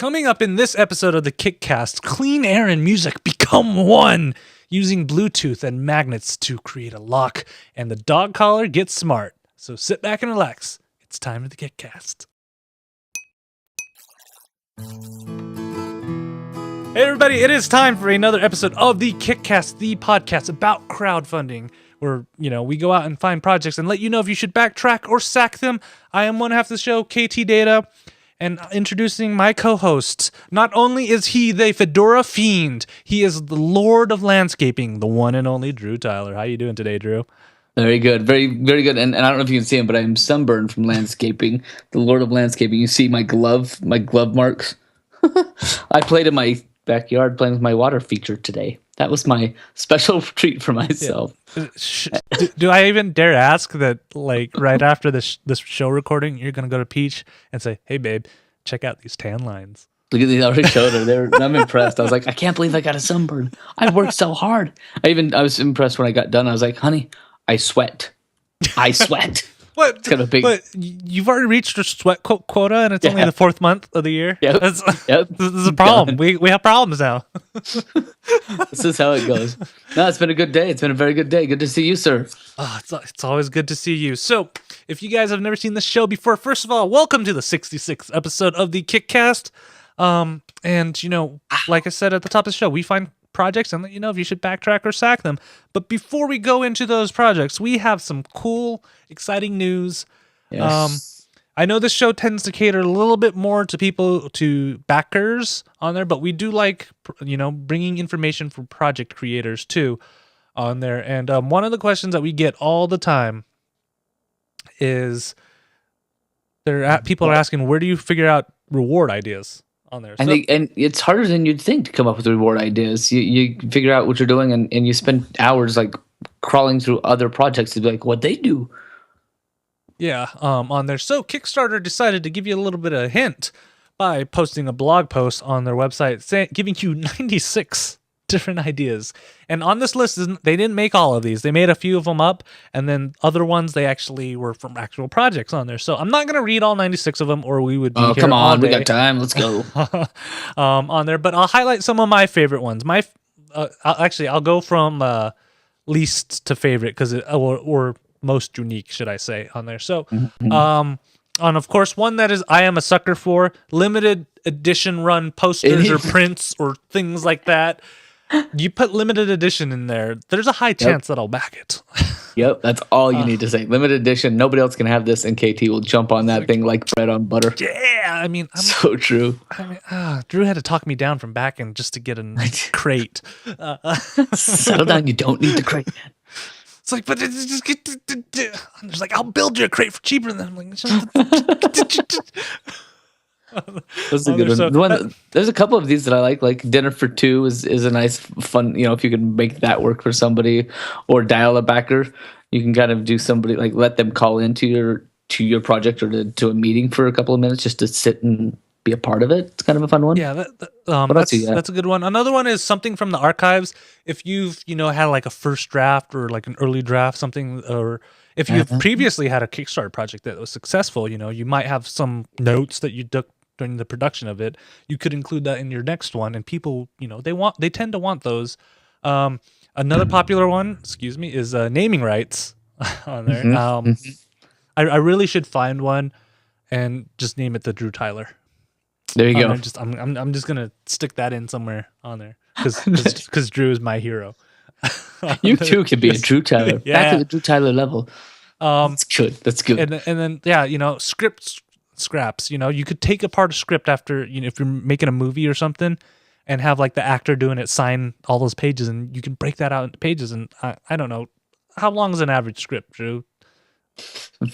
Coming up in this episode of the KickCast, clean air and music become one, using Bluetooth and magnets to create a lock, and the dog collar gets smart. So sit back and relax. It's time for the KickCast. Hey everybody, it is time for another episode of the KickCast, the podcast about crowdfunding, where, we go out and find projects and let you know if you should backtrack or sack them. I am one half of the show, Ktdata. And introducing my co-host, not only is he the fedora fiend, he is the lord of landscaping, the one and only Drew Tyler. How you doing today, Drew? Very good, very good. And I don't know if you can see him, but I'm sunburned from landscaping. The lord of landscaping. You see my glove marks. I played in my backyard playing with my water feature today. That was my special treat for myself. Yeah. Do I even dare ask that, right after this show recording, you're going to go to Peach and say, hey, babe, check out these tan lines. Look at these. I already showed her. I'm impressed. I was like, I can't believe I got a sunburn. I worked so hard. I was impressed when I got done. I was like, honey, I sweat. What? It's kind of big. But you've already reached your sweat quota, and it's only the fourth month of the year. Yep. This is a problem. We have problems now. This is how it goes. No, it's been a good day. It's been a very good day. Good to see you, sir. Oh, it's always good to see you. So, if you guys have never seen this show before, first of all, welcome to the 66th episode of the KickCast. And like I said at the top of the show, we find projects and let you know if you should backtrack or sack them. But before we go into those projects, we have some cool, exciting news. Yes. I know this show tends to cater a little bit more to backers on there, but we do like, bringing information for project creators too on there. And one of the questions that we get all the time is people are asking, where do you figure out reward ideas on there? And it's harder than you'd think to come up with reward ideas. You figure out what you're doing and you spend hours crawling through other projects to be like, what they do. Yeah, on there. So Kickstarter decided to give you a little bit of a hint by posting a blog post on their website giving you 96 different ideas. And on this list, they didn't make all of these. They made a few of them up, and then other ones they actually were from actual projects on there. So I'm not going to read all 96 of them, or we would be here come on, all day. we got time. Let's go. On there, but I'll highlight some of my favorite ones. I'll go from least to favorite or most unique, should I say, on there. So, on of course, one that is I am a sucker for, limited edition run posters or prints or things like that. You put limited edition in there, there's a high chance that I'll back it. Yep, that's all you need to say. Limited edition. Nobody else can have this, and KT will jump on that thing like bread on butter. Yeah, so true. Drew had to talk me down from backing just to get a crate. Settle down. You don't need the crate, man. It's like, but just get. There's I'll build you a crate for cheaper than. I'm like, that's a good one. There's a couple of these that I like dinner for two is a nice fun, if you can make that work for somebody, or dial a backer. You can kind of do somebody let them call into your project or to a meeting for a couple of minutes just to sit and be a part of it. It's kind of a fun one. Yeah, that's a good one. Another one is something from the archives. If you've had a first draft or an early draft, something, or if you've previously had a Kickstarter project that was successful, you might have some notes that you took during the production of it. You could include that in your next one, and people, they tend to want those. Another popular one, is naming rights on there. I really should find one and just name it the Drew Tyler. There you go. I'm just gonna stick that in somewhere on there because Drew is my hero. You too can be a Drew Tyler. Back to the Drew Tyler level. That's good. And then script scraps. You could take apart a script after if you're making a movie or something, and have the actor doing it sign all those pages, and you can break that out into pages. And I don't know, how long is an average script, Drew?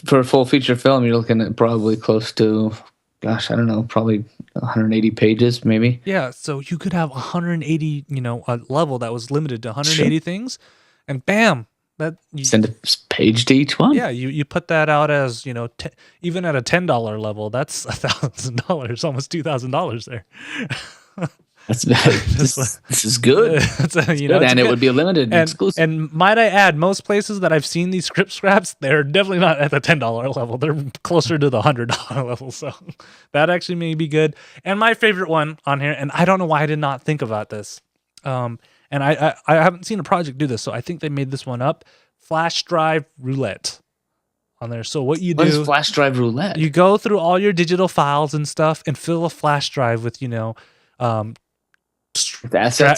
For a full feature film, you're looking at probably close to, gosh, I don't know, probably 180 pages, maybe. Yeah, so you could have 180, a level that was limited to 180 things, and bam, send a page to each one. Yeah, you put that out as even at a $10 level, that's $1,000, almost $2,000 there. This is good. And it would be a limited exclusive. And might I add, most places that I've seen these script scraps, they're definitely not at the $10 level. They're closer to the $100 level. So that actually may be good. And my favorite one on here, and I don't know why I did not think about this. And I haven't seen a project do this, so I think they made this one up. Flash drive roulette on there. So what you do? What is flash drive roulette? You go through all your digital files and stuff and fill a flash drive with,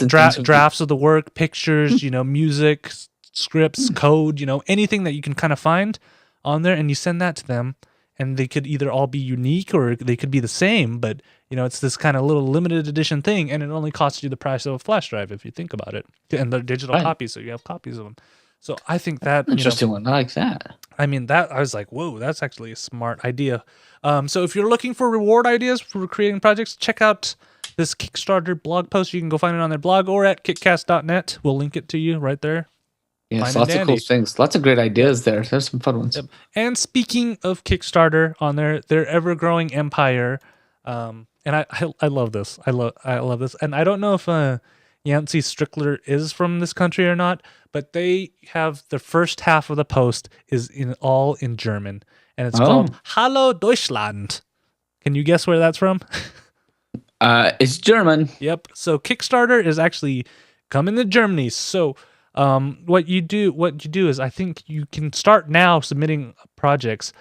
drafts of the work, pictures, music, scripts, code, anything that you can kind of find on there, and you send that to them, and they could either all be unique or they could be the same, but it's this kind of little limited edition thing, and it only costs you the price of a flash drive if you think about it, and they're digital copies, so you have copies of them. So I think that interesting one. I like that. I mean, that I was like, whoa, that's actually a smart idea. So if you're looking for reward ideas for creating projects, check out this Kickstarter blog post. You can go find it on their blog or at kickcast.net. We'll link it to you right there. Yes, lots of cool things. Lots of great ideas there. There's some fun ones. Yep. And speaking of Kickstarter on their ever-growing empire, and I love this. I love this. And I don't know if Yancey Strickler is from this country or not, but they have the first half of the post is all in German, and it's called Hallo Deutschland. Can you guess where that's from? It's German. Yep. So Kickstarter is actually coming to Germany. So what you do is I think you can start now submitting projects,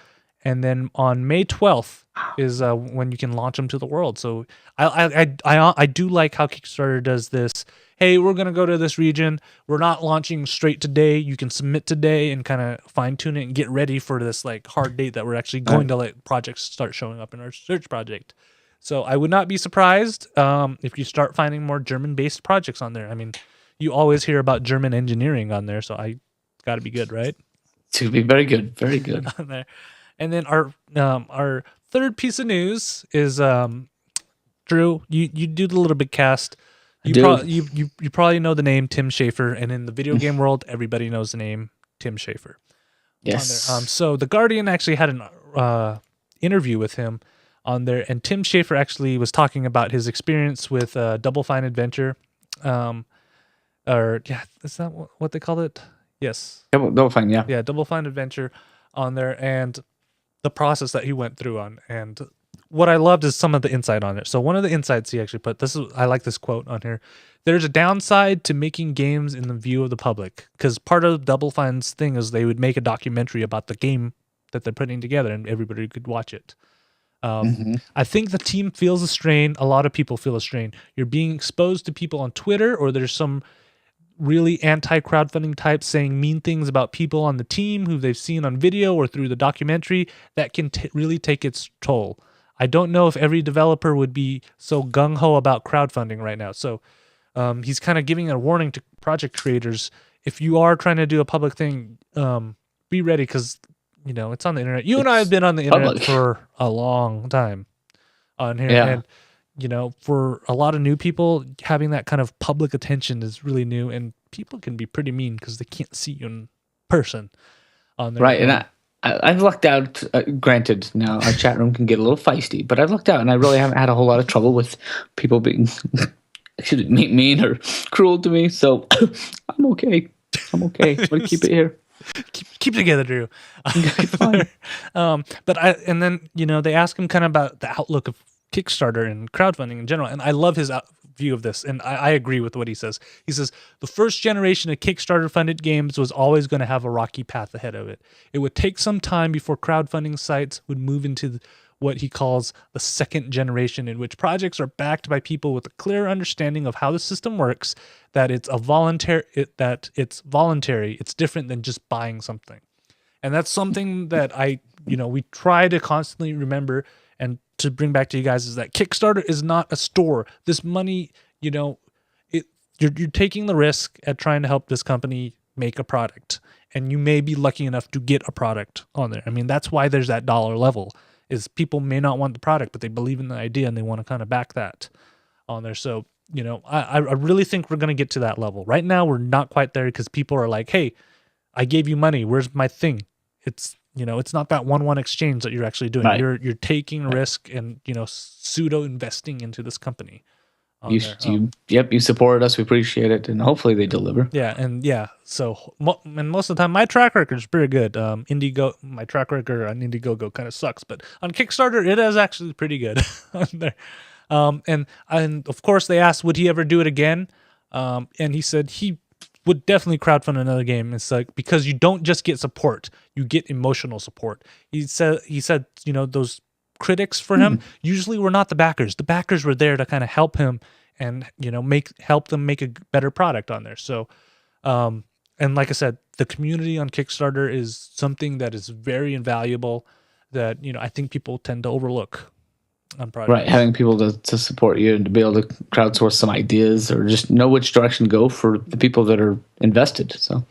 and then on May 12th is when you can launch them to the world. So I do like how Kickstarter does this. Hey, we're going to go to this region. We're not launching straight today. You can submit today and kind of fine tune it and get ready for this like hard date that we're actually going to let projects start showing up in our search project. So I would not be surprised if you start finding more German-based projects on there. I mean, you always hear about German engineering on there, so I got to be good, right? To be very good, very good. On there. And then our third piece of news is Drew. You do the Little Big Cast. You probably know the name Tim Schafer, and in the video game world, everybody knows the name Tim Schafer. Yes. So the Guardian actually had an interview with him on there, and Tim Schafer actually was talking about his experience with Double Fine Adventure, is that what they called it? Yes. Double Fine, yeah. Yeah, Double Fine Adventure on there, and the process that he went through on, and what I loved is some of the insight on it. So one of the insights he actually put, I like this quote on here. There's a downside to making games in the view of the public, because part of Double Fine's thing is they would make a documentary about the game that they're putting together, and everybody could watch it. I think the team feels a strain. A lot of people feel a strain. You're being exposed to people on Twitter, or there's some really anti-crowdfunding types saying mean things about people on the team who they've seen on video or through the documentary. That can really take its toll. I don't know if every developer would be so gung-ho about crowdfunding right now. So he's kind of giving a warning to project creators. If you are trying to do a public thing, be ready, because it's on the internet. You and I have been on the internet for a long time on here. Yeah. And, for a lot of new people, having that kind of public attention is really new. And people can be pretty mean because they can't see you in person on there. Right. And I've lucked out. Granted, now our chat room can get a little feisty, but I've lucked out, and I really haven't had a whole lot of trouble with people being mean or cruel to me. So I'm okay. I'm gonna keep it here. Keep together, Drew. Fine. Then they ask him kind of about the outlook of Kickstarter and crowdfunding in general, and I love his view of this, and I agree with what he says. He says the first generation of Kickstarter funded games was always going to have a rocky path ahead of it. It would take some time before crowdfunding sites would move into what he calls the second generation, in which projects are backed by people with a clear understanding of how the system works, that it's voluntary, it's different than just buying something. And that's something that we try to constantly remember and to bring back to you guys, is that Kickstarter is not a store. This money, you're taking the risk at trying to help this company make a product, and you may be lucky enough to get a product on there. I mean, that's why there's that dollar level, is people may not want the product, but they believe in the idea and they want to kind of back that on there. So, I really think we're going to get to that level. Right now, we're not quite there, because people are like, hey, I gave you money. Where's my thing? It's not that 1-1 exchange that you're actually doing. Right. You're taking risk and, pseudo investing into this company You supported us. We appreciate it, and hopefully they deliver. So most of the time, my track record is pretty good. My track record on Indiegogo kind of sucks, but on Kickstarter, it is actually pretty good on there. And of course, they asked, would he ever do it again? And he said he would definitely crowdfund another game. It's like, because you don't just get support, you get emotional support. He said, those critics for him usually were not the backers. The backers were there to kind of help him and help them make a better product on there. So and like I said, the community on Kickstarter is something that is very invaluable that I think people tend to overlook on projects. Right, having people to support you and to be able to crowdsource some ideas or just know which direction to go for the people that are invested. So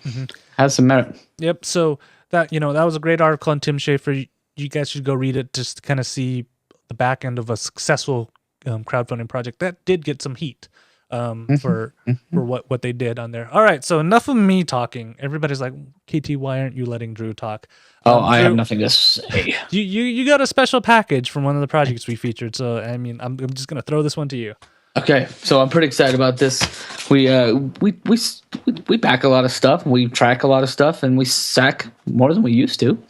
has some merit. Yep. So that that was a great article on Tim Schafer. You guys should go read it just to kind of see the back end of a successful crowdfunding project that did get some heat for what they did on there. All right, so enough of me talking. Everybody's like, KT, why aren't you letting Drew talk? I have nothing to say. You got a special package from one of the projects we featured. So I mean, I'm just gonna throw this one to you. Okay, so I'm pretty excited about this. We back a lot of stuff, we track a lot of stuff, and we sack more than we used to.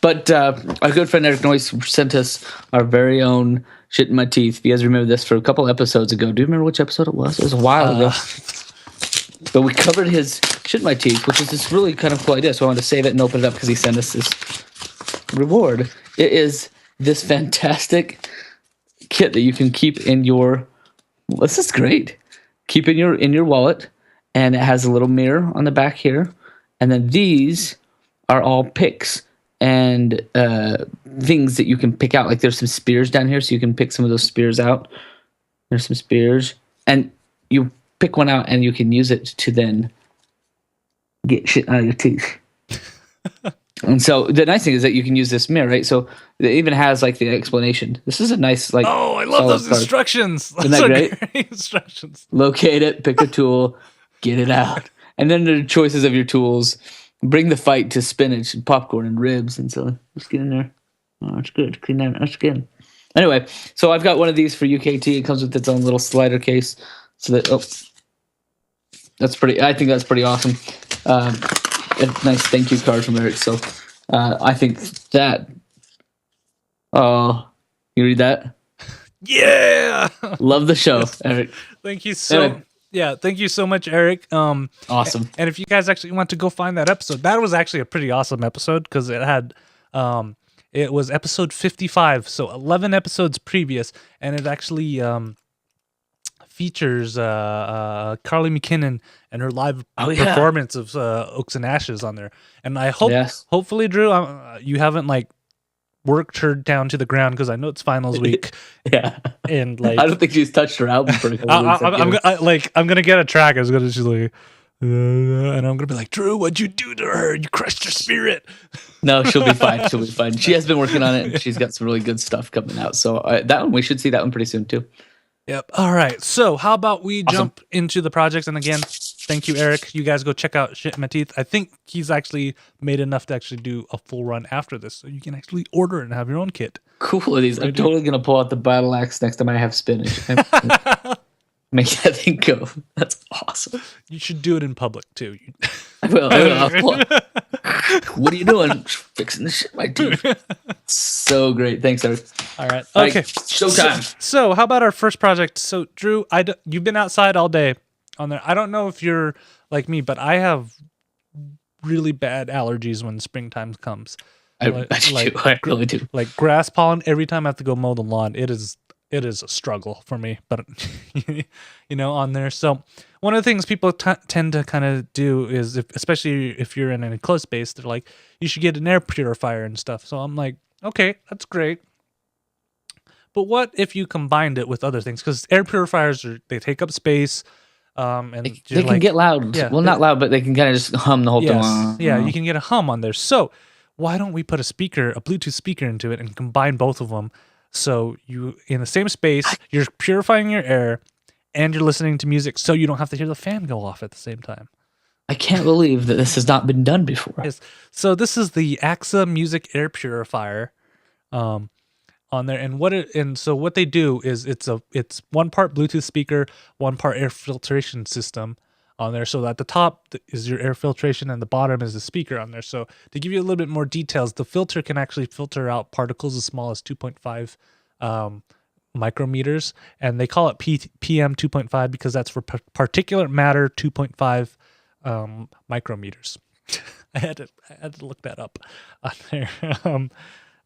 But our good friend Eric Noyce sent us our very own Shit in My Teeth. If you guys remember this for a couple episodes ago, do you remember which episode it was? It was a while ago. But we covered his Shit in My Teeth, which is this really kind of cool idea. So I wanted to save it and open it up because he sent us this reward. It is this fantastic kit that you can keep in your. This is great. Keep in your wallet, and it has a little mirror on the back here, and then these are all picks and things that you can pick out. Like there's some spears down here, so you can pick some of those spears out. There's some spears, and you pick one out, and you can use it to then get shit out of your teeth. And so the nice thing is that you can use this mirror, right? So it even has like the explanation. This is a nice I love those instructions. Isn't that great instructions? Locate it, pick a tool, get it out, and then the choices of your tools. Bring the fight to spinach and popcorn and ribs, and so let's get in there. Oh, that's good. Clean that. That's good. Anyway, so I've got one of these for UKT. It comes with its own little slider case, so that that's pretty. I think that's pretty awesome. A nice thank you card from Eric. So I think that. Oh, you read that? Yeah. Love the show, Eric. Thank you so. Yeah, thank you so much, Eric. Awesome. And if you guys actually want to go find that episode, that was actually a pretty awesome episode because it had. It was episode 55, so 11 episodes previous, and it actually features Carly McKinnon and her live performance of Oaks and Ashes on there. And I hope, hopefully, Drew, you haven't worked her down to the ground because I know it's finals week. Yeah, and I don't think she's touched her album for a couple weeks. I'm gonna get a track. I was gonna just and I'm gonna be like, Drew, what'd you do to her? You crushed her spirit. No, she'll be fine. She'll be fine. She has been working on it, and she's got some really good stuff coming out. So that one, we should see that one pretty soon too. Yep. All right. So how about we jump into the projects? And again, thank you, Eric. You guys go check out Shit in My Teeth. I think he's actually made enough to actually do a full run after this, so you can actually order it and have your own kit. Cool. These. I'm totally gonna pull out the battle axe next time I have spinach. Make that thing go. That's awesome. You should do it in public too. I will. What are you doing? Fixing the shit in my teeth. So great. Thanks, Eric. All right. Okay. Showtime. So how about our first project? So Drew, you've been outside all day on there. I don't know if you're like me, but I have really bad allergies when springtime comes. I really do. Like grass pollen. Every time I have to go mow the lawn, it is a struggle for me, but on there. So one of the things people tend to kind of do is, especially if you're in an enclosed space, they're like, you should get an air purifier and stuff. So I'm like, okay, that's great. But what if you combined it with other things? Because air purifiers, they take up space. And they can get loud. Yeah, well, not loud, but they can kind of just hum the whole time. Yeah, you can get a hum on there. So why don't we put a Bluetooth speaker into it and combine both of them? So you, in the same space, you're purifying your air and you're listening to music so you don't have to hear the fan go off at the same time. I can't believe that this has not been done before. Yes. So this is the AXA Music Air Purifier. on there. And so what they do is it's one part Bluetooth speaker, one part air filtration system on there. So at the top is your air filtration and the bottom is the speaker on there. So to give you a little bit more details, the filter can actually filter out particles as small as 2.5 micrometers, and they call it PM 2.5 because that's for particulate matter 2.5 micrometers. I had to look that up on there.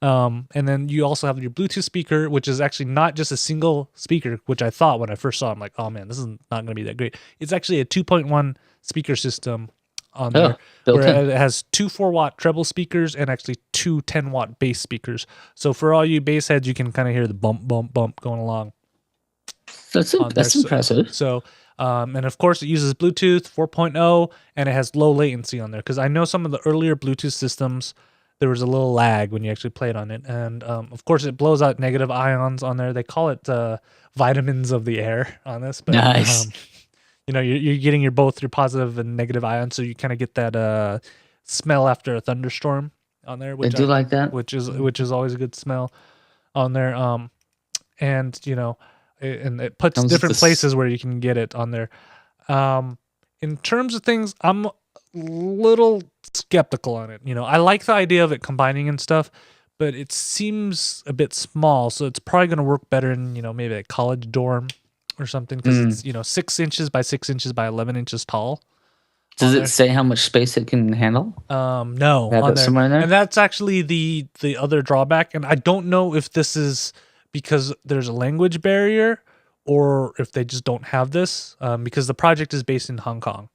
And then you also have your Bluetooth speaker, which is actually not just a single speaker, which I thought when I first saw it, I'm like, oh man, this is not going to be that great. It's actually a 2.1 speaker system on there, where it has 2 4-watt treble speakers and actually 2 10-watt bass speakers. So for all you bass heads, you can kind of hear the bump, bump, bump going along. That's impressive. So and of course, it uses Bluetooth 4.0, and it has low latency on there. Because I know some of the earlier Bluetooth systems, there was a little lag when you actually played on it. And of course, it blows out negative ions on there. They call it vitamins of the air on this. But, nice. You're getting both your positive and negative ions, so you kind of get that smell after a thunderstorm on there. Which I do like that. Which is always a good smell on there. And it puts different places where you can get it on there. In terms of things, I'm a little skeptical on it. I like the idea of it combining and stuff, but it seems a bit small, so it's probably going to work better in maybe a college dorm or something, because it's 6 inches by 6 inches by 11 inches tall. Does it say how much space it can handle? No, on there. Somewhere in there? And that's actually the other drawback. And I don't know if this is because there's a language barrier or if they just don't have this, because the project is based in Hong Kong.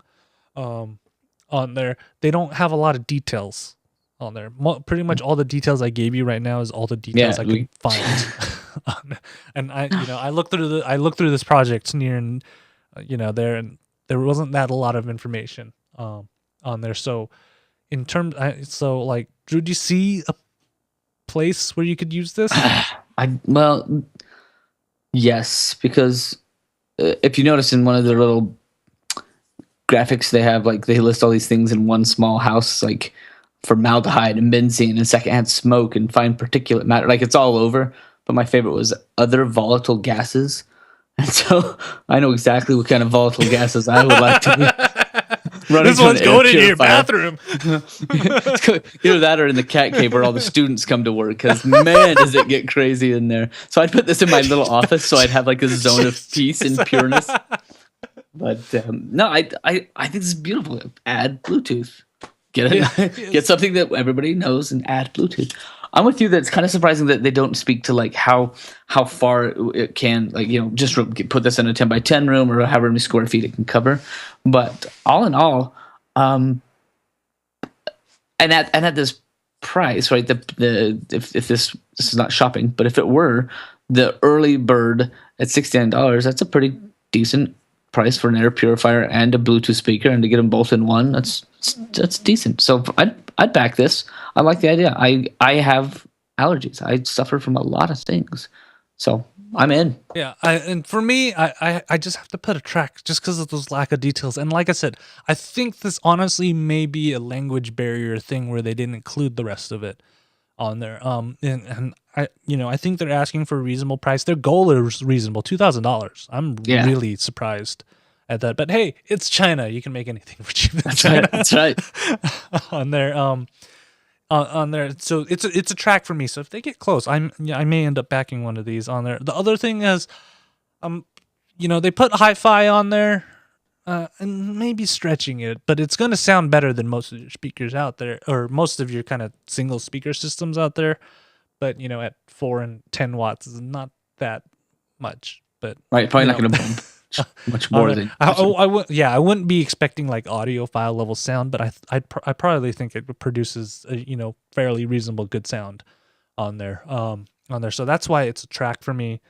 On there, they don't have a lot of details on there. Pretty much all the details I gave you right now is all the details I could find. And I looked through this project near and there, and there wasn't that a lot of information on there. So in terms, Drew, do you see a place where you could use this? Yes, because if you notice in one of their little graphics, they have they list all these things in one small house, like formaldehyde and benzene and secondhand smoke and fine particulate matter. It's all over. But my favorite was other volatile gases. And so I know exactly what kind of volatile gases I would like to be running. This one's going into your bathroom. Either that or in the cat cave where all the students come to work, because man, does it get crazy in there. So I'd put this in my little office so I'd have a zone of peace and pureness. But no, I think this is beautiful. Add Bluetooth. Get something that everybody knows and add Bluetooth. I'm with you that it's kind of surprising that they don't speak to how far it can, just put this in a 10 by 10 room or however many square feet it can cover. But all in all, and at this price, right? If this is not shopping, but if it were the early bird at $69, that's a pretty decent price for an air purifier and a Bluetooth speaker, and to get them both in one, that's decent. So I'd back this. I like the idea. I have allergies. I suffer from a lot of things, so I'm in. Yeah, and for me, I just have to put a track just because of those lack of details. And like I said, I think this honestly may be a language barrier thing where they didn't include the rest of it on there. And I think they're asking for a reasonable price. Their goal is reasonable, $2,000. I'm really surprised at that. But hey, it's China. You can make anything for cheap in China. That's right. on there, on there. So it's a track for me. So if they get close, I may end up backing one of these on there. The other thing is, they put hi-fi on there. And maybe stretching it, but it's going to sound better than most of your speakers out there, or most of your kind of single speaker systems out there. But at 4 and 10 watts is not that much. But right, probably not going to bump much more than I wouldn't be expecting audiophile level sound, but I probably think it produces a fairly reasonable good sound on there. So that's why it's a track for me,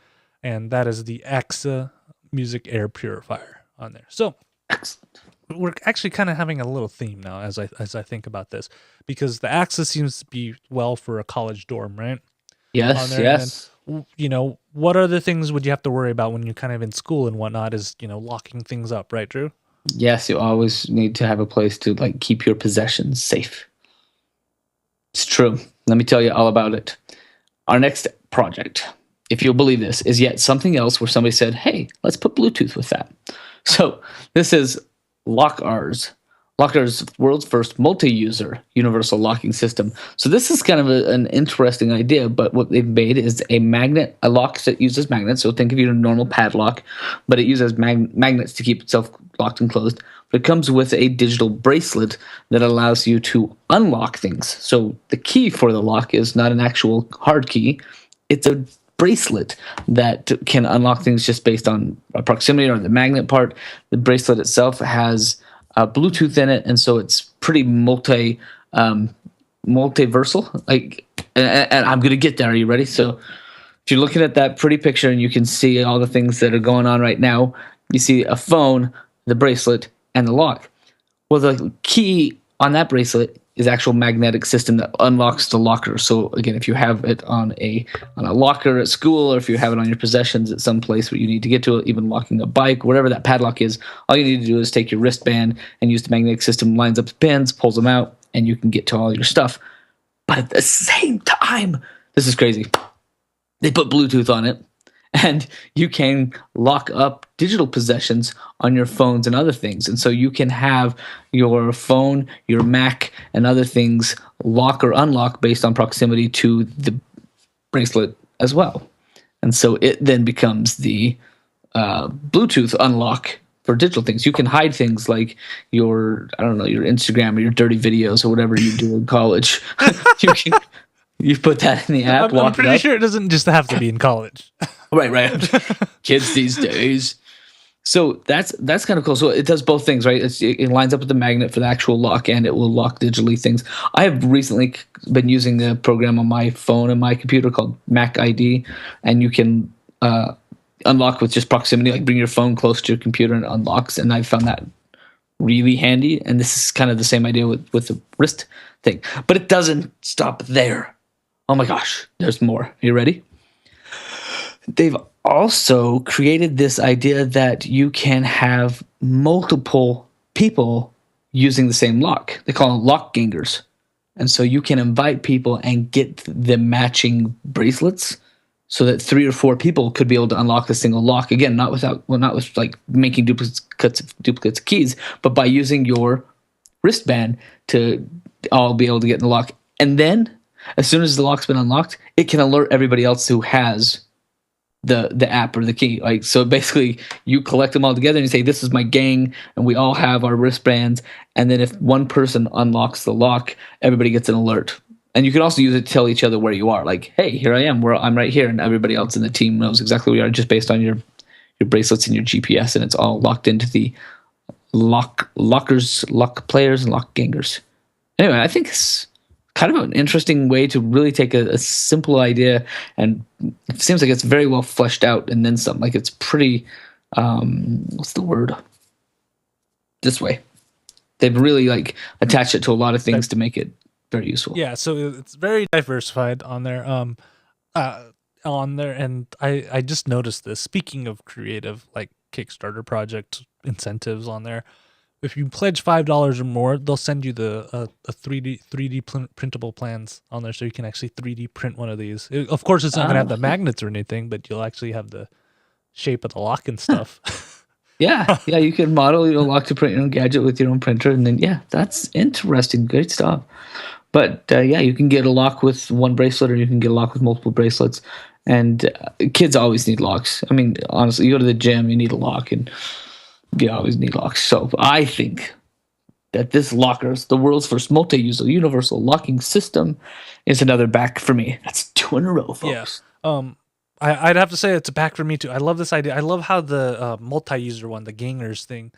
and that is the AXA Music Air Purifier on there. So. Excellent. We're actually kind of having a little theme now as I think about this, because the AXA seems to be well for a college dorm, right? Yes, yes. And, what other things would you have to worry about when you're kind of in school and whatnot is, locking things up, right, Drew? Yes, you always need to have a place to keep your possessions safe. It's true. Let me tell you all about it. Our next project, if you'll believe this, is yet something else where somebody said, hey, let's put Bluetooth with that. So this is LockR's. LockR's world's first multi-user universal locking system. So this is kind of an interesting idea, but what they've made is a lock that uses magnets. So think of your normal padlock, but it uses magnets to keep itself locked and closed. But it comes with a digital bracelet that allows you to unlock things. So the key for the lock is not an actual hard key. It's a bracelet that can unlock things just based on proximity or the magnet part. The bracelet itself has Bluetooth in it, and so it's pretty multiversal. And I'm going to get there. Are you ready? So if you're looking at that pretty picture and you can see all the things that are going on right now, you see a phone, the bracelet, and the lock. Well, the key on that bracelet is actual magnetic system that unlocks the locker. So again, if you have it on a locker at school, or if you have it on your possessions at some place where you need to get to it, even locking a bike, whatever that padlock is, all you need to do is take your wristband and use the magnetic system, lines up the pins, pulls them out, and you can get to all your stuff. But at the same time, this is crazy. They put Bluetooth on it, and you can lock up digital possessions on your phones and other things. And so you can have your phone, your Mac, and other things lock or unlock based on proximity to the bracelet as well. And so it then becomes the Bluetooth unlock for digital things. You can hide things like your Instagram or your dirty videos or whatever you do in college. You put that in the app. I'm pretty sure it doesn't just have to be in college. Right. Kids these days. So that's kind of cool. So it does both things, right? It lines up with the magnet for the actual lock, and it will lock digitally things. I have recently been using the program on my phone and my computer called Mac ID, and you can unlock with just proximity, like bring your phone close to your computer and it unlocks. And I found that really handy. And this is kind of the same idea with the wrist thing. But it doesn't stop there. Oh my gosh, there's more. Are you ready? They've also created this idea that you can have multiple people using the same lock. They call them lock gangers. And so you can invite people and get the matching bracelets so that 3 or 4 people could be able to unlock a single lock. Again, not with like making duplicates of keys, but by using your wristband to all be able to get in the lock. And then as soon as the lock's been unlocked, it can alert everybody else who has the app or the key. Like, so basically you collect them all together and you say, this is my gang, and we all have our wristbands. And then if one person unlocks the lock, everybody gets an alert. And you can also use it to tell each other where you are. Like, hey, here I am. I'm right here. And everybody else in the team knows exactly where you are just based on your bracelets and your GPS. And it's all locked into the lockers, lock players, and lock gangers. Anyway, I think it's kind of an interesting way to really take a simple idea, and it seems like it's very well fleshed out and then some. Like, it's pretty, what's the word? This way. They've really like attached it to a lot of things to make it very useful. Yeah, so it's very diversified on there. And I just noticed this. Speaking of creative, like Kickstarter project incentives on there, if you pledge $5 or more, they'll send you the 3D printable plans on there, so you can actually 3D print one of these. Of course, it's not going to have the magnets or anything, but you'll actually have the shape of the lock and stuff. Yeah, you can model your lock to print your own gadget with your own printer, and then that's interesting, great stuff. But you can get a lock with one bracelet, or you can get a lock with multiple bracelets. And kids always need locks. I mean, honestly, you go to the gym, you need a lock, and you always need locks. So I think that this LockR's, the world's first multi-user universal locking system, is another back for me. That's 2 in a row, folks. Yeah. I'd have to say it's a back for me too. I love this idea. I love how the multi-user one, the gangers thing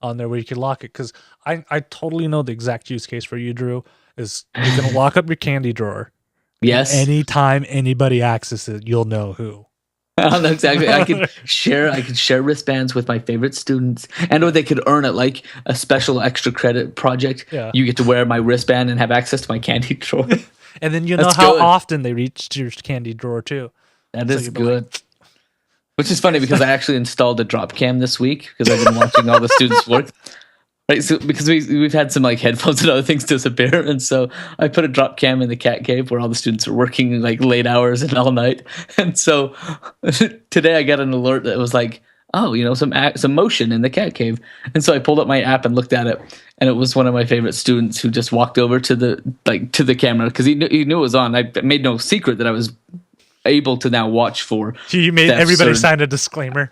on there, where you can lock it, because I totally know the exact use case for you, Drew, is you're going to lock up your candy drawer. Yes. Anytime anybody accesses it, you'll know who. Exactly. I can share wristbands with my favorite students, and or they could earn it like a special extra credit project. Yeah. You get to wear my wristband and have access to my candy drawer. And then you know how often they reach your candy drawer too. That is good. Which is funny because I actually installed a drop cam this week because I've been watching all the students work. Right, so because we've had some like headphones and other things disappear, and so I put a drop cam in the cat cave where all the students are working like late hours and all night, and so today I got an alert that was like, oh, some motion in the cat cave, and so I pulled up my app and looked at it, and it was one of my favorite students who just walked over to the camera because he knew it was on. I made no secret that I was able to now watch for. You made everybody sign a disclaimer.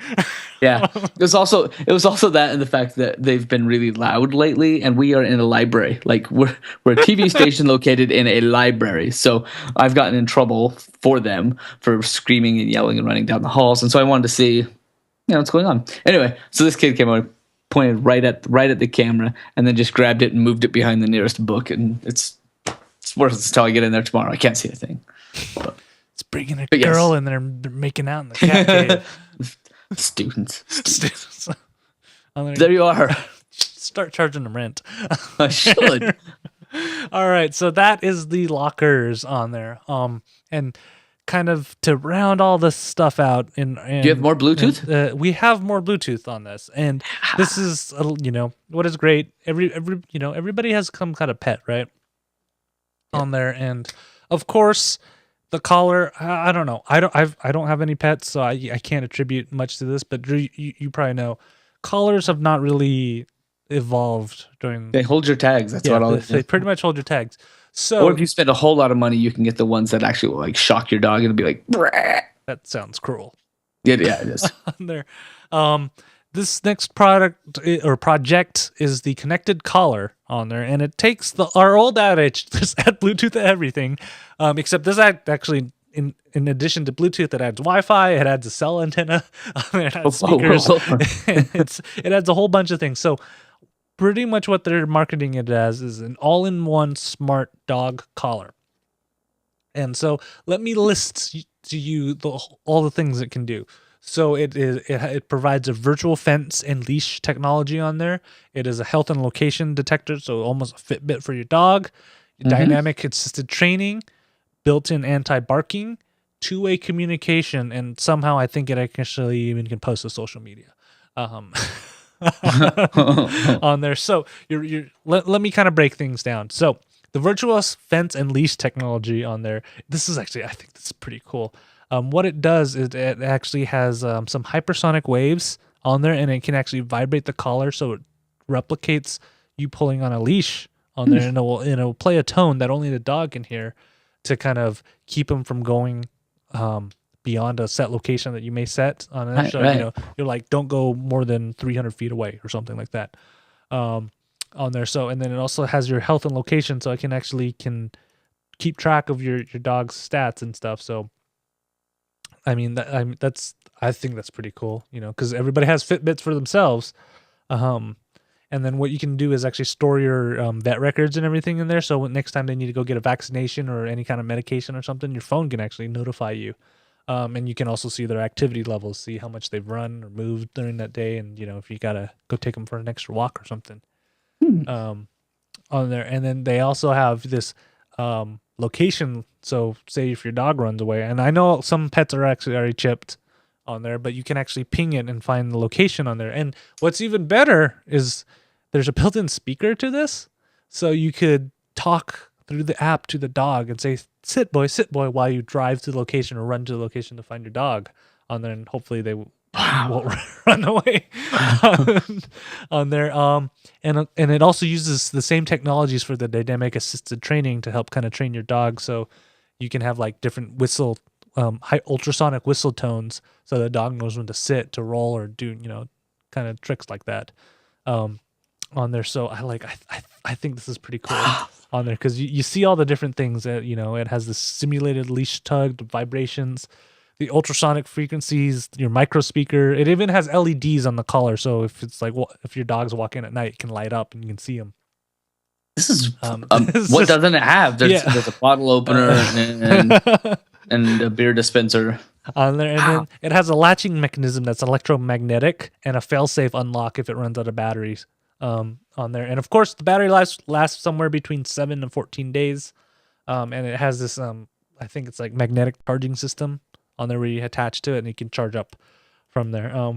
Yeah, it was also that and the fact that they've been really loud lately, and we are in a library. Like we're a TV station located in a library, so I've gotten in trouble for them for screaming and yelling and running down the halls, and so I wanted to see, what's going on. Anyway, so this kid came over, pointed right at the camera, and then just grabbed it and moved it behind the nearest book, and it's worth until I get in there tomorrow. I can't see a thing. But, it's bringing a girl and they're making out in the cat cave. Students. There you are. Start charging them rent. I should. All right, so that is the lockers on there. And kind of to round all this stuff out, do you have more Bluetooth? We have more Bluetooth on this, and this is what is great. Everybody has some kind of pet, right? On there, and of course. The collar, I don't know. I don't have any pets, so I can't attribute much to this. But Drew, you probably know, collars have not really evolved during. They hold your tags. That's what all they pretty much hold your tags. So, or if you spend a whole lot of money, you can get the ones that actually will like shock your dog and be like. Brah. That sounds cruel. Yeah, it is. There, this next product or project is the connected collar on there, and it takes our old adage, just add Bluetooth to everything, except this actually, in addition to Bluetooth, it adds Wi-Fi, it adds a cell antenna, it adds speakers, it adds a whole bunch of things. So pretty much what they're marketing it as is an all-in-one smart dog collar. And so let me list to you all the things it can do. So it provides a virtual fence and leash technology on there. It is a health and location detector, so almost a Fitbit for your dog. Dynamic assisted training, built-in anti-barking, two-way communication, and somehow I think it actually even can post to social media on there. So let me kind of break things down. So the virtual fence and leash technology on there. This is actually, I think this is pretty cool. What it does is it actually has some hypersonic waves on there, and it can actually vibrate the collar, so it replicates you pulling on a leash on there, and it'll play a tone that only the dog can hear to kind of keep him from going beyond a set location that you may set on there. So you're like, don't go more than 300 feet away or something like that on there. So, and then it also has your health and location, so it can keep track of your dog's stats and stuff. So. I think that's pretty cool, because everybody has Fitbits for themselves. And then what you can do is actually store your vet records and everything in there. So next time they need to go get a vaccination or any kind of medication or something, your phone can actually notify you. And you can also see their activity levels, see how much they've run or moved during that day. And, if you got to go take them for an extra walk or something on there. And then they also have this location. So say if your dog runs away, and I know some pets are actually already chipped on there, but you can actually ping it and find the location on there. And what's even better is there's a built-in speaker to this. So you could talk through the app to the dog and say, sit boy, while you drive to the location or run to the location to find your dog on there. And hopefully they won't run away on there. And it also uses the same technologies for the dynamic assisted training to help kind of train your dog. So you can have like different whistle, high ultrasonic whistle tones, so the dog knows when to sit, to roll, or do kind of tricks like that on there. So I think this is pretty cool on there, because you see all the different things that it has the simulated leash tug, the vibrations, the ultrasonic frequencies, your micro speaker. It even has LEDs on the collar, so if it's like if your dog's walking at night, it can light up and you can see them. This is what doesn't it have? There's a bottle opener and a beer dispenser on there, and then it has a latching mechanism that's electromagnetic and a fail-safe unlock if it runs out of batteries on there. And of course, the battery lasts somewhere between 7 and 14 days, and it has this I think it's like magnetic charging system on there where you attach to it and you can charge up from there.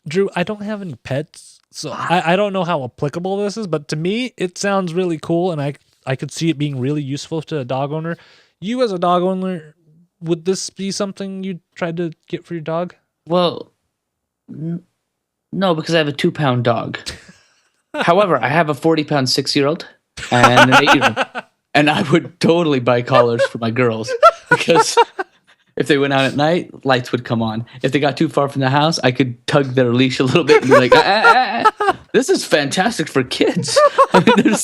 Drew, I don't have any pets, So I don't know how applicable this is, but to me, it sounds really cool, and I could see it being really useful to a dog owner. You as a dog owner, would this be something you'd try to get for your dog? Well, no, because I have a 2-pound dog. However, I have a 40-pound 6-year-old and an 8-year-old, and I would totally buy collars for my girls because if they went out at night, lights would come on. If they got too far from the house, I could tug their leash a little bit and be like, this is fantastic for kids. I mean,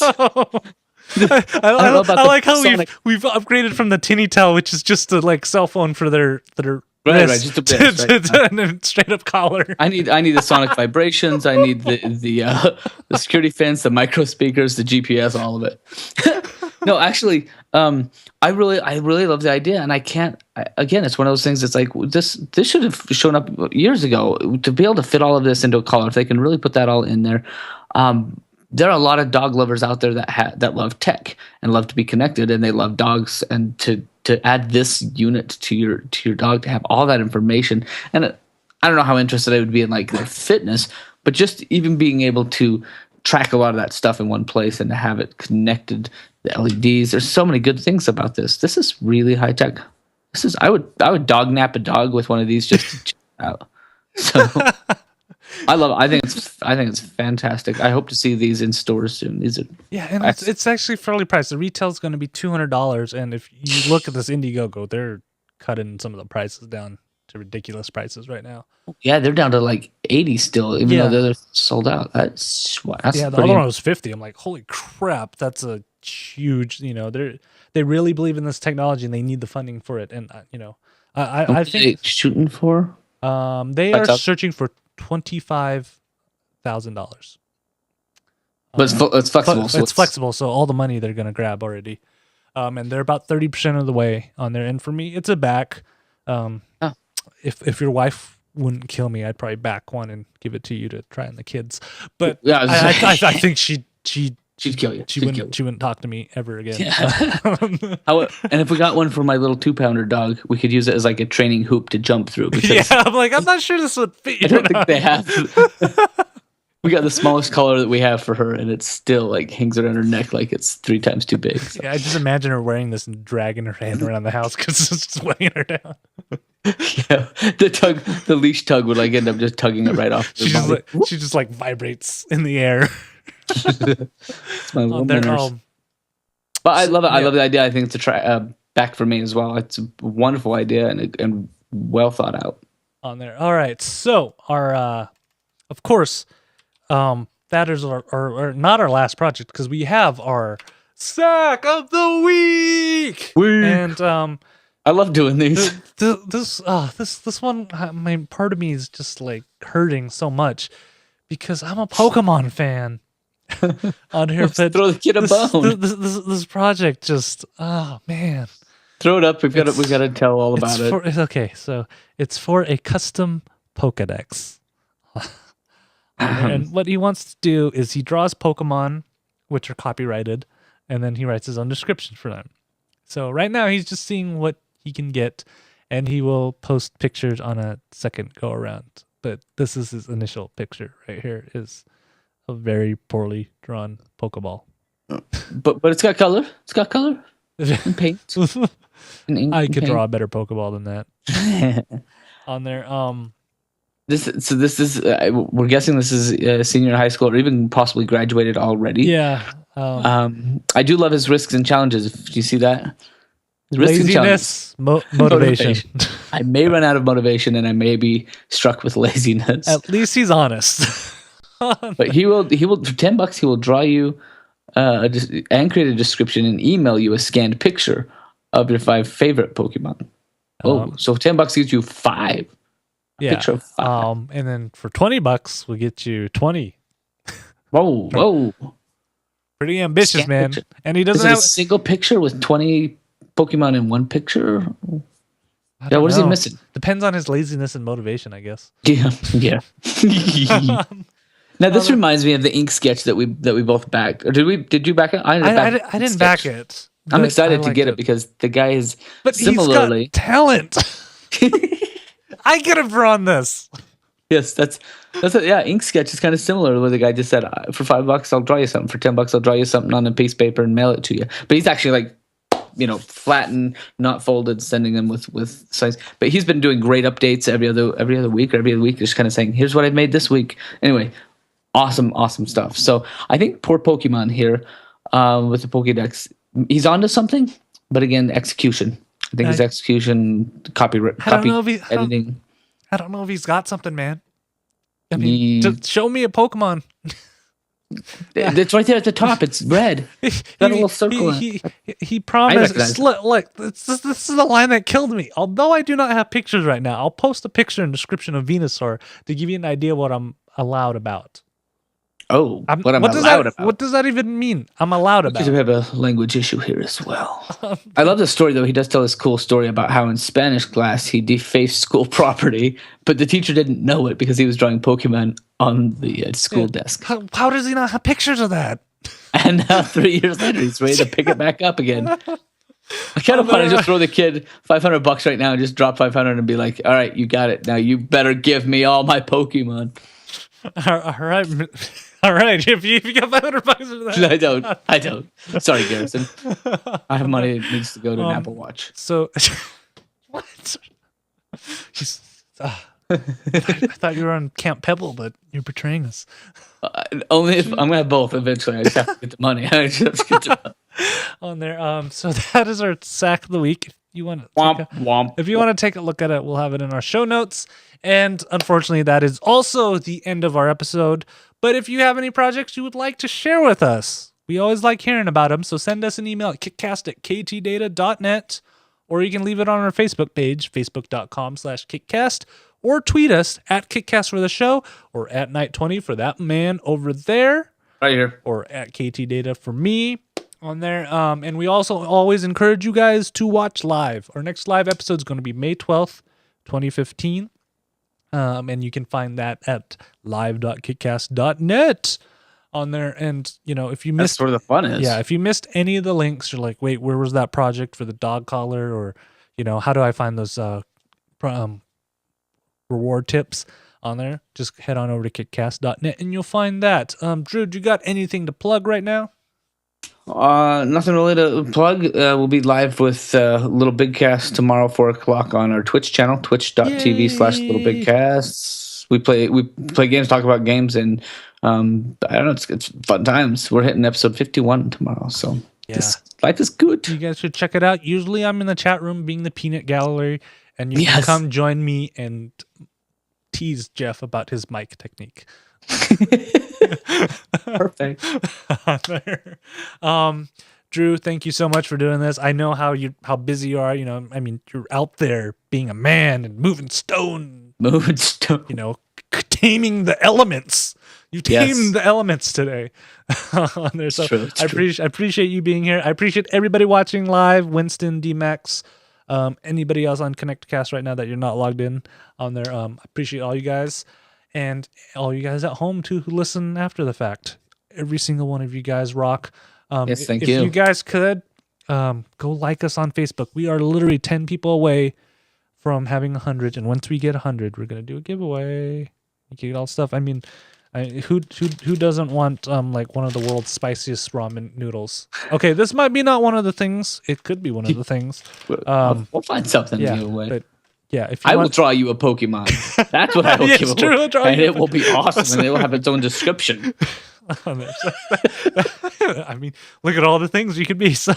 I like how we've upgraded from the Tinitel, which is just a like cell phone for their right, just a bit, and a straight up collar. I need the sonic vibrations. I need the security fence, the micro speakers, the GPS, all of it. No, actually, I really love the idea, and again, it's one of those things that's like this should have shown up years ago to be able to fit all of this into a collar. If they can really put that all in there. There are a lot of dog lovers out there that love tech and love to be connected, and they love dogs. And to add this unit to your dog, to have all that information, and I don't know how interested I would be in like their fitness, but just even being able to track a lot of that stuff in one place and to have it connected, the LEDs. There's so many good things about this. This is really high tech. I would dog nap a dog with one of these just to check it out. So. I love it. I think it's fantastic. I hope to see these in stores soon. And it's actually fairly priced. The retail is going to be $200, and if you look at this Indiegogo, they're cutting some of the prices down to ridiculous prices right now. Yeah, they're down to like 80 still, even though they're sold out. That's the other one was 50. I'm like, holy crap, that's a huge. They really believe in this technology and they need the funding for it. And I think shooting for. They are searching for $25,000. But it's flexible. It's flexible, so all the money they're going to grab already. And they're about 30% of the way on there. And for me, it's a back. If your wife wouldn't kill me, I'd probably back one and give it to you to try on the kids. But I think she'd kill you. She wouldn't talk to me ever again. Yeah. And if we got one for my little 2-pounder dog, we could use it as like a training hoop to jump through. I'm not sure this would fit you. I don't think they have. We got the smallest collar that we have for her, and it still like hangs around her neck like it's 3 times too big. So. Yeah, I just imagine her wearing this and dragging her hand around the house because it's just weighing her down. Yeah, the leash tug would like end up just tugging it right off. She just like vibrates in the air. It's my little manners. But I love it. I love the idea. I think it's a back for me as well. It's a wonderful idea and well thought out. On there. All right. So our, of course, that is our not our last project because we have our sack of the week. And I love doing these. This one, part of me is just like hurting so much because I'm a Pokemon fan. On here, but throw the kid a bone. This project just, oh man, throw it up. We got to tell all about it. Okay, so it's for a custom Pokedex, and what he wants to do is he draws Pokemon, which are copyrighted, and then he writes his own description for them. So right now he's just seeing what he can get, and he will post pictures on a second go around. But this is his initial picture right here. Is a very poorly drawn Pokeball. But it's got color. It's got color. And paint. And ink I could draw a better Pokeball than that. On there. This is we're guessing this is a senior in high school or even possibly graduated already. Yeah. I do love his risks and challenges. Do you see that? Laziness, motivation. I may run out of motivation and I may be struck with laziness. At least he's honest. But he will for $10 he will draw you and create a description and email you a scanned picture of your 5 favorite Pokemon. So $10 gets you 5. Picture of 5. And then for $20 we'll get you 20. Whoa. Pretty ambitious, scanned man. Picture. And he doesn't have a single picture with 20 Pokemon in one picture. Yeah, what is he missing? Depends on his laziness and motivation, I guess. Yeah. Now this reminds me of the ink sketch that we both backed. Or did you back it? I didn't back it. I'm excited to get it because the guy is similarly he's got talent. I could have drawn this. Yes, that's it. Yeah, ink sketch is kind of similar. Where the guy just said, "For $5, I'll draw you something. For $10, I'll draw you something on a piece of paper and mail it to you." But he's actually like, flattened, not folded, sending them with size. But he's been doing great updates every other week or every other week, just kind of saying, "Here's what I've made this week." Anyway, awesome stuff. So I think poor Pokemon here with the Pokédex, he's onto something. But again, execution. I think his execution, copy editing. I don't know if he's got something, man. I mean, just show me a Pokemon. It's right there at the top. It's red. Got a little circle. He promised. Look, this is the line that killed me. Although I do not have pictures right now, I'll post a picture and description of Venusaur to give you an idea what I'm allowed about. Oh, what I'm allowed about. What does that even mean? I'm allowed about. Because we have a language issue here as well. I love the story, though. He does tell this cool story about how in Spanish class he defaced school property, but the teacher didn't know it because he was drawing Pokemon on the school desk. How does he not have pictures of that? And now 3 years later, he's ready to pick it back up again. I kind of want to just throw the kid $500 right now and just drop 500 and be like, "All right, you got it. Now you better give me all my Pokemon." All right. If you got $500 for that, I don't. Sorry, Garrison. I have money that needs to go to an Apple Watch. So, what? I thought you were on Camp Pebble, but you're betraying us. Only if I'm gonna have both eventually. I just have to get the money. On there. So that is our sack of the week. If you want to take a look at it, we'll have it in our show notes. And unfortunately, that is also the end of our episode. But if you have any projects you would like to share with us, we always like hearing about them. So send us an email at kickcast@ktdata.net, or you can leave it on our Facebook page, facebook.com/kickcast, or tweet us at kickcast for the show, or at Night20 for that man over there. Right here. Or at KTData for me on there. And we also always encourage you guys to watch live. Our next live episode is going to be May 12th, 2015. And you can find that at live.kickcast.net on there. And, if you missed... That's where the fun is. Yeah, if you missed any of the links, you're like, wait, where was that project for the dog collar? Or, how do I find those reward tips on there? Just head on over to kickcast.net and you'll find that. Drew, do you got anything to plug right now? Nothing really to plug. We'll be live with Little Big Cast tomorrow, 4:00 on our Twitch channel, twitch.tv/littlebigcasts. We play games, talk about games, and I don't know, it's fun times. We're hitting episode 51 tomorrow, so life is good. You guys should check it out. Usually I'm in the chat room being the peanut gallery, and you can come join me and tease Jeff about his mic technique. Perfect. Drew, thank you so much for doing this. I know how busy you are. You're out there being a man and moving stone. Taming the elements. You tamed the elements today. On there. So true, I appreciate you being here. I appreciate everybody watching live. Winston, D-Max, anybody else on ConnectCast right now that you're not logged in on there. I appreciate all you guys. And all you guys at home, too, who listen after the fact. Every single one of you guys rock. Yes, thank you. If you guys could, go like us on Facebook. We are literally 10 people away from having 100. And once we get 100, we're going to do a giveaway. You get all stuff. Who doesn't want like one of the world's spiciest ramen noodles? Okay, this might be not one of the things. It could be one of the things. We'll find something to give away. But yeah, if I will draw you a Pokemon. That's what I will give away. And it will be awesome, and it will have its own description. Look at all the things you could be. So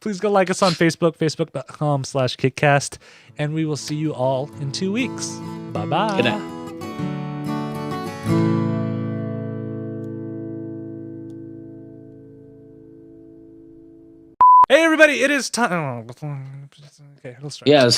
please go like us on Facebook, facebook.com/kickcast, and we will see you all in 2 weeks. Bye-bye. Good night. Hey everybody, it is time. Okay, let's start. Yeah,